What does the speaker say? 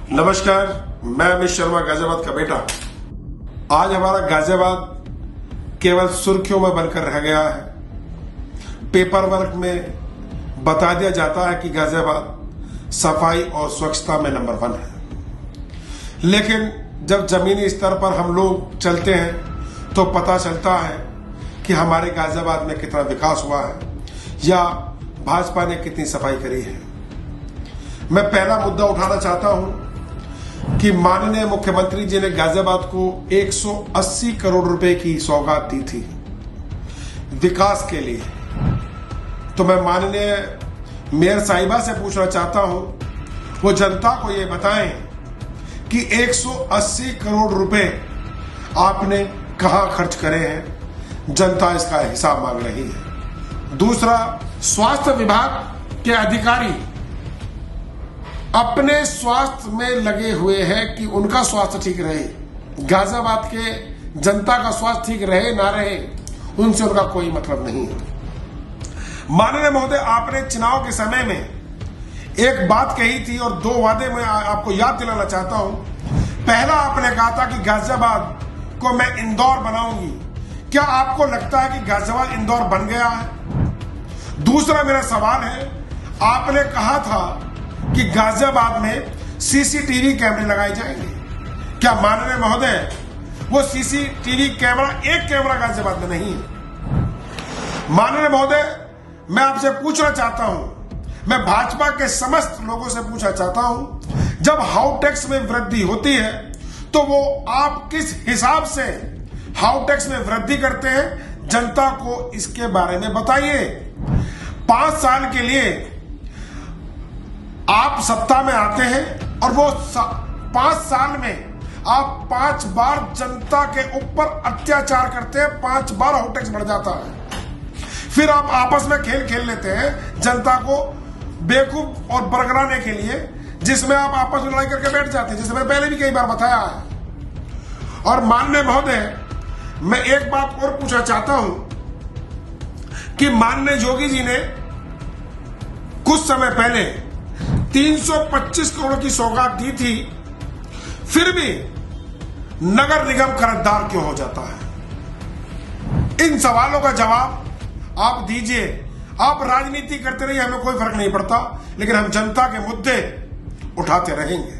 नमस्कार, मैं अमित शर्मा, गाजियाबाद का बेटा। आज हमारा गाजियाबाद केवल सुर्खियों में बनकर रह गया है। पेपर वर्क में बता दिया जाता है कि गाजियाबाद सफाई और स्वच्छता में नंबर 1 है, लेकिन जब जमीनी स्तर पर हम लोग चलते हैं तो पता चलता है कि हमारे गाजियाबाद में कितना विकास हुआ है या भाजपा ने कितनी सफाई करी है। मैं पहला मुद्दा उठाना चाहता हूं कि माननीय मुख्यमंत्री जी ने गाजियाबाद को 180 करोड़ रुपए की सौगात दी थी विकास के लिए। तो मैं माननीय मेयर साहिबा से पूछना चाहता हूं, वो जनता को ये बताएं कि 180 करोड़ रुपए आपने कहां खर्च करे हैं। जनता इसका हिसाब मांग रही है। दूसरा, स्वास्थ्य विभाग के अधिकारी अपने स्वास्थ्य में लगे हुए हैं कि उनका स्वास्थ्य ठीक रहे, गाजियाबाद के जनता का स्वास्थ्य ठीक रहे ना रहे उनसे उनका कोई मतलब नहीं है। माननीय महोदय, आपने चुनाव के समय में एक बात कही थी और 2 वादे मैं आपको याद दिलाना चाहता हूं। पहला, आपने कहा था कि गाजियाबाद को मैं इंदौर बनाऊंगी। क्या आपको लगता है कि गाजियाबाद इंदौर बन गया है? दूसरा मेरा सवाल है, आपने कहा था कि गाजियाबाद में सीसीटीवी कैमरे लगाए जाएंगे। क्या माननीय महोदय वो सीसीटीवी कैमरा, एक कैमरा गाजियाबाद में नहीं है? माननीय महोदय, मैं आपसे पूछना चाहता हूं, मैं भाजपा के समस्त लोगों से पूछना चाहता हूं, जब हाउस टैक्स में वृद्धि होती है तो वो आप किस हिसाब से हाउस टैक्स में वृद्धि करते हैं? जनता को इसके बारे में बताइए। 5 साल के लिए आप सत्ता में आते हैं और वो 5 साल में आप 5 बार जनता के ऊपर अत्याचार करते हैं, 5 बार हाउस टैक्स बढ़ जाता है। फिर आप आपस में खेल खेल लेते हैं जनता को बेवकूफ और बरगलाने के लिए, जिसमें आप आपस में लड़ाई करके बैठ जाते हैं, जिसे मैंने पहले भी कई बार बताया है। और माननीय महोदय, मैं एक बात और पूछना चाहता हूं कि माननीय योगी जी ने कुछ समय पहले 325 करोड़ की सौगात दी थी, फिर भी नगर निगम कर्जदार क्यों हो जाता है? इन सवालों का जवाब आप दीजिए। आप राजनीति करते रहिए, हमें कोई फर्क नहीं पड़ता, लेकिन हम जनता के मुद्दे उठाते रहेंगे।